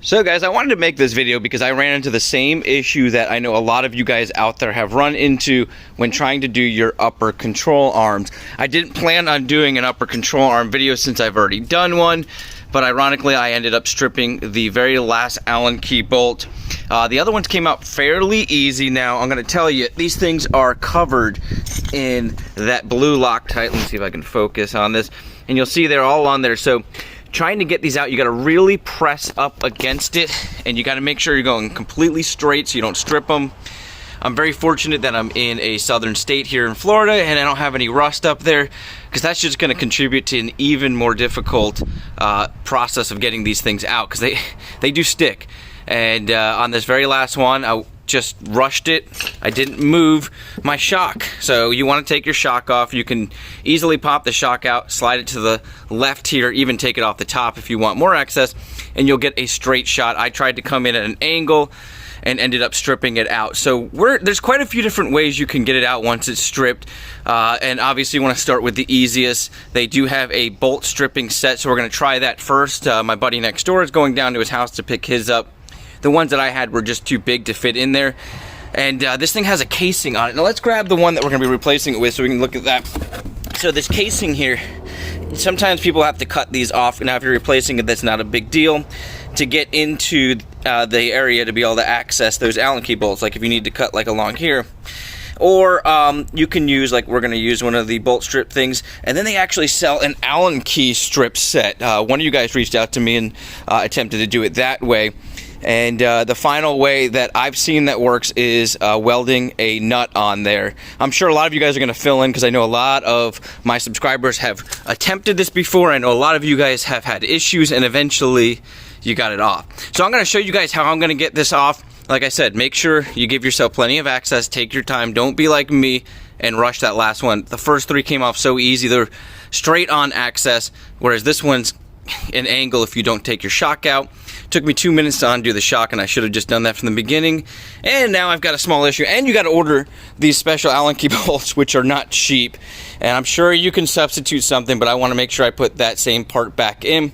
So guys, I wanted to make this video because I ran into the same issue that I know a lot of you guys out there have run into when trying to do your upper control arms. I didn't plan on doing an upper control arm video since I've already done one, but ironically I ended up stripping the very last Allen key bolt. The other ones came out fairly easy. Now I'm going to tell you, these things are covered in that blue Loctite. Let me see if I can focus on this, and you'll see they're all on there. So trying to get these out, you got to really press up against it, and you got to make sure you're going completely straight so you don't strip them. I'm very fortunate that I'm in a southern state here in Florida and I don't have any rust up there, because that's just going to contribute to an even more difficult process of getting these things out, because they do stick. And on this very last one, I just rushed it. I didn't move my shock. So you want to take your shock off. You can easily pop the shock out, slide it to the left here, even take it off the top if you want more access, and you'll get a straight shot. I tried to come in at an angle and ended up stripping it out. So there's quite a few different ways you can get it out once it's stripped, and obviously you want to start with the easiest. They do have a bolt stripping set, so we're going to try that first. My buddy next door is going down to his house to pick his up. The ones that I had were just too big to fit in there, and this thing has a casing on it. Now let's grab the one that we're going to be replacing it with so we can look at that. So this casing here, sometimes people have to cut these off. Now if you're replacing it, that's not a big deal. To get into the area to be able to access those Allen key bolts, like if you need to cut like along here, or you can use, like we're going to use one of the bolt strip things, and then they actually sell an Allen key strip set. One of you guys reached out to me and attempted to do it that way. And the final way that I've seen that works is welding a nut on there. I'm sure a lot of you guys are going to fill in, because I know a lot of my subscribers have attempted this before. I know a lot of you guys have had issues, and eventually you got it off. So I'm going to show you guys how I'm going to get this off. Like I said, make sure you give yourself plenty of access. Take your time. Don't be like me and rush that last one. The first three came off so easy. They're straight on access, whereas this one's an angle if you don't take your shock out. Took me 2 minutes to undo the shock, and I should have just done that from the beginning. And now I've got a small issue, and you got to order these special Allen key bolts, which are not cheap. And I'm sure you can substitute something, but I want to make sure I put that same part back in.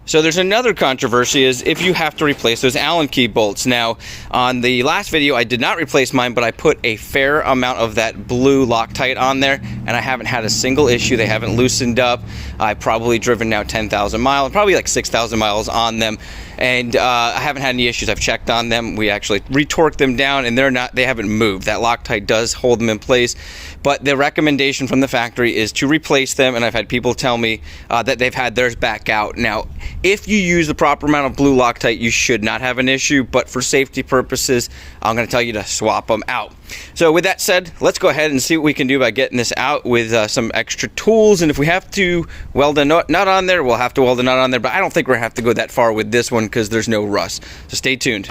So there's another controversy, is if you have to replace those Allen key bolts. Now, on the last video, I did not replace mine, but I put a fair amount of that blue Loctite on there, and I haven't had a single issue. They haven't loosened up. I've probably driven now 10,000 miles, probably like 6,000 miles on them, and I haven't had any issues. I've checked on them. We actually retorqued them down, and they haven't moved. That Loctite does hold them in place, but the recommendation from the factory is to replace them, and I've had people tell me that they've had theirs back out. Now, if you use the proper amount of blue Loctite, you should not have an issue, but for safety purposes, I'm going to tell you to swap them out. So with that said, let's go ahead and see what we can do by getting this out with some extra tools. And if we have to weld a nut on there, we'll have to weld a nut on there, but I don't think we're going to have to go that far with this one because there's no rust. So stay tuned.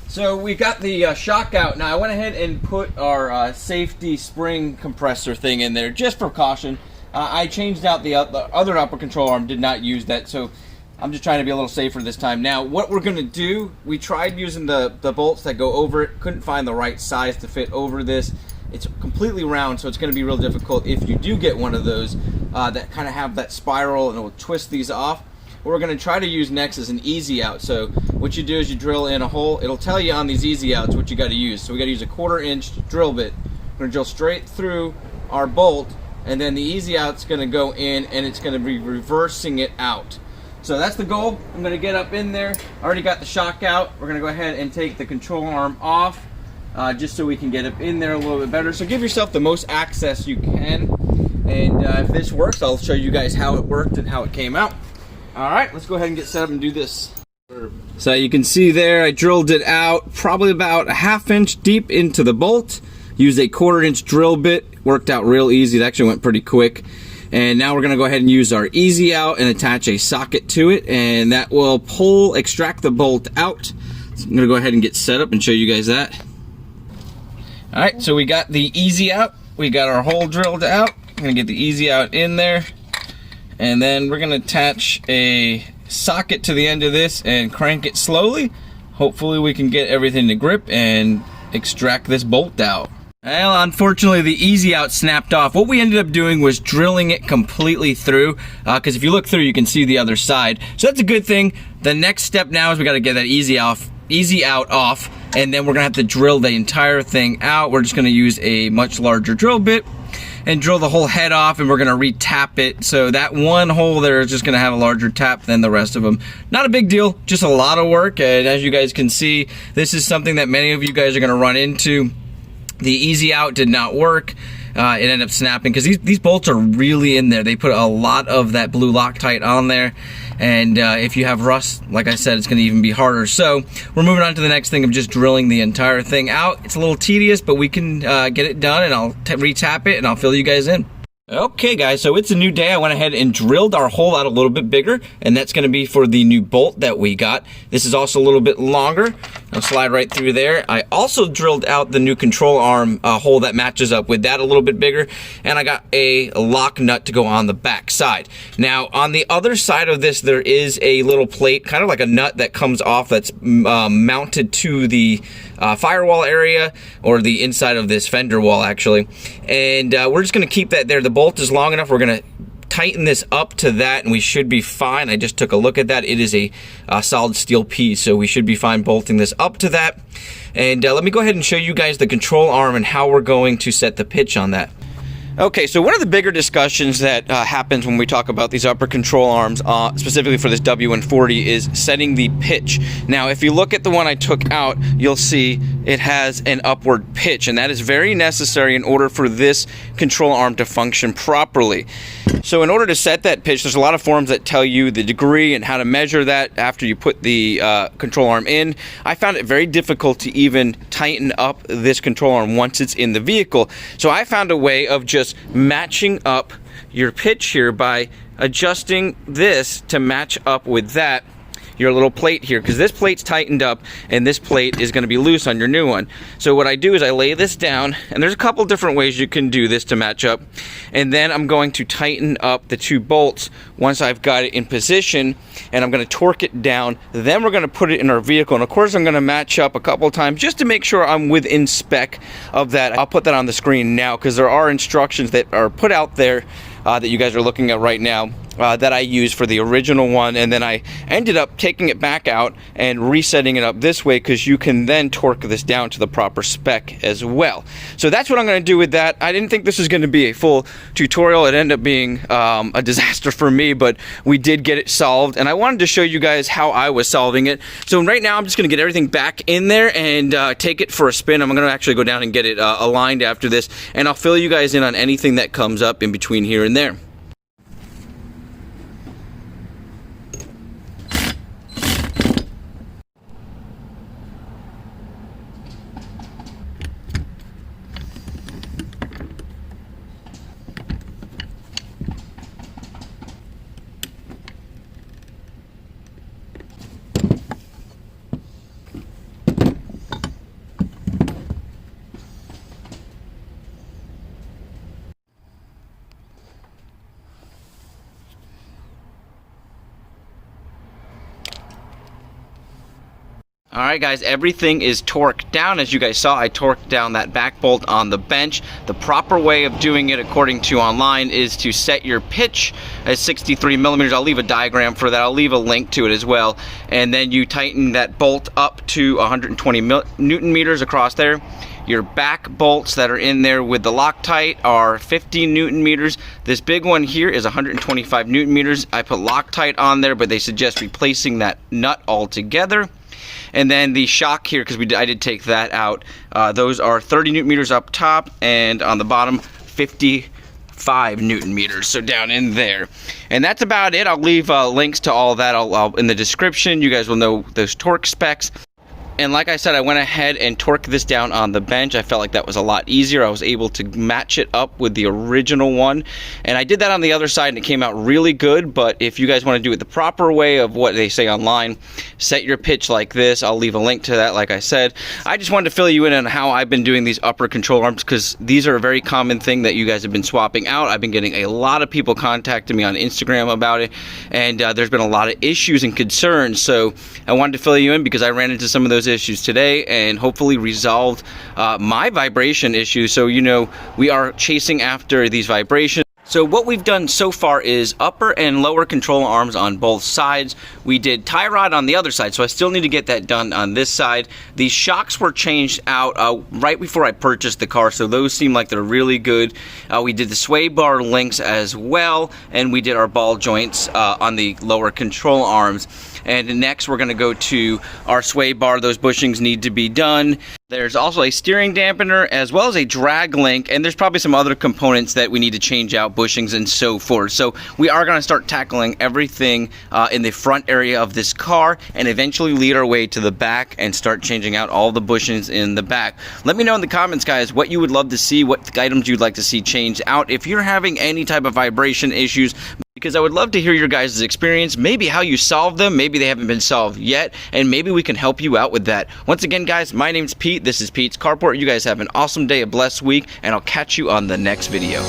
So we got the shock out. Now I went ahead and put our safety spring compressor thing in there just for caution. I changed out the other upper control arm, did not use that, so I'm just trying to be a little safer this time. Now, what we're going to do, we tried using the bolts that go over it, couldn't find the right size to fit over this. It's completely round, so it's going to be real difficult if you do get one of those that kind of have that spiral, and it will twist these off. What we're going to try to use next is an easy out. So what you do is you drill in a hole. It'll tell you on these easy outs what you got to use. So we got to use a 1/4 inch drill bit. We're going to drill straight through our bolt, and then the easy out's going to go in, and it's going to be reversing it out. So that's the goal. I'm going to get up in there. I already got the shock out. We're going to go ahead and take the control arm off, just so we can get up in there a little bit better. So give yourself the most access you can, and if this works, I'll show you guys how it worked and how it came out. Alright, let's go ahead and get set up and do this. So you can see there, I drilled it out probably about a 1/2 inch deep into the bolt. Used a 1/4 inch drill bit. Worked out real easy. It actually went pretty quick. And now we're going to go ahead and use our easy out and attach a socket to it, and that will extract the bolt out. So I'm going to go ahead and get set up and show you guys that. Alright, so we got the easy out. We got our hole drilled out. I'm going to get the easy out in there. And then we're going to attach a socket to the end of this and crank it slowly. Hopefully we can get everything to grip and extract this bolt out. Well, unfortunately, the easy out snapped off. What we ended up doing was drilling it completely through, because if you look through, you can see the other side. So that's a good thing. The next step now is we got to get that easy out off, and then we're gonna have to drill the entire thing out. We're just gonna use a much larger drill bit and drill the whole head off, and we're gonna re-tap it. So that one hole there is just gonna have a larger tap than the rest of them. Not a big deal, just a lot of work. And as you guys can see, this is something that many of you guys are gonna run into. The easy out did not work. It ended up snapping because these bolts are really in there. They put a lot of that blue Loctite on there, and if you have rust, like I said, it's going to even be harder. So we're moving on to the next thing of just drilling the entire thing out. It's a little tedious, but we can get it done, and I'll re-tap it and I'll fill you guys in. Okay guys, so it's a new day. I went ahead and drilled our hole out a little bit bigger, and that's going to be for the new bolt that we got. This is also a little bit longer. I'll slide right through there. I also drilled out the new control arm hole that matches up with that a little bit bigger, and I got a lock nut to go on the back side. Now on the other side of this, there is a little plate, kind of like a nut that comes off, that's mounted to the firewall area, or the inside of this fender wall actually, and we're just going to keep that there. The bolt is long enough. We're going to tighten this up to that, and we should be fine. I just took a look at that. It is a solid steel piece, so we should be fine bolting this up to that. And let me go ahead and show you guys the control arm and how we're going to set the pitch on that. Okay, so one of the bigger discussions that happens when we talk about these upper control arms, specifically for this w140, is setting the pitch. Now, if you look at the one I took out, you'll see it has an upward pitch, and that is very necessary in order for this control arm to function properly. So in order to set that pitch, there's a lot of forums that tell you the degree and how to measure that after you put the control arm in. I found it very difficult to even tighten up this control arm once it's in the vehicle. So I found a way of just matching up your pitch here by adjusting this to match up with that, your little plate here, because this plate's tightened up and this plate is going to be loose on your new one. So what I do is I lay this down, and there's a couple different ways you can do this to match up, and then I'm going to tighten up the two bolts once I've got it in position, and I'm going to torque it down. Then we're going to put it in our vehicle, and of course I'm going to match up a couple times just to make sure I'm within spec of that. I'll put that on the screen now because there are instructions that are put out there that you guys are looking at right now that I used for the original one, and then I ended up taking it back out and resetting it up this way because you can then torque this down to the proper spec as well. So that's what I'm going to do with that. I didn't think this was going to be a full tutorial. It ended up being a disaster for me, but we did get it solved, and I wanted to show you guys how I was solving it. So right now I'm just going to get everything back in there and take it for a spin. I'm going to actually go down and get it aligned after this, and I'll fill you guys in on anything that comes up in between here and there. Alright guys, everything is torqued down. As you guys saw, I torqued down that back bolt on the bench. The proper way of doing it according to online is to set your pitch at 63 millimeters. I'll leave a diagram for that. I'll leave a link to it as well. And then you tighten that bolt up to 120 Newton meters across there. Your back bolts that are in there with the Loctite are 50 Newton meters. This big one here is 125 Newton meters. I put Loctite on there, but they suggest replacing that nut altogether. And then the shock here, because I did take that out, those are 30 Newton meters up top, and on the bottom 55 Newton meters, so down in there. And that's about it. I'll leave links to all that I'll in the description. You guys will know those torque specs. And like I said, I went ahead and torqued this down on the bench. I felt like that was a lot easier. I was able to match it up with the original one. And I did that on the other side, and it came out really good. But if you guys want to do it the proper way of what they say online, set your pitch like this. I'll leave a link to that, like I said. I just wanted to fill you in on how I've been doing these upper control arms, because these are a very common thing that you guys have been swapping out. I've been getting a lot of people contacting me on Instagram about it, and there's been a lot of issues and concerns. So I wanted to fill you in because I ran into some of those issues today and hopefully resolved my vibration issue. So, you know, we are chasing after these vibrations. So what we've done so far is upper and lower control arms on both sides. We did tie rod on the other side, so I still need to get that done on this side. The shocks were changed out right before I purchased the car, so those seem like they're really good. We did the sway bar links as well, and we did our ball joints on the lower control arms. And next we're going to go to our sway bar. Those bushings need to be done. There's also a steering dampener as well as a drag link, and there's probably some other components that we need to change out, bushings and so forth. So we are going to start tackling everything in the front area of this car and eventually lead our way to the back and start changing out all the bushings in the back. Let me know in the comments, guys, what you would love to see, what items you'd like to see changed out. If you're having any type of vibration issues, because I would love to hear your guys' experience, maybe how you solved them, maybe they haven't been solved yet, and maybe we can help you out with that. Once again, guys, my name's Pete. This is Pete's Carport. You guys have an awesome day, a blessed week, and I'll catch you on the next video.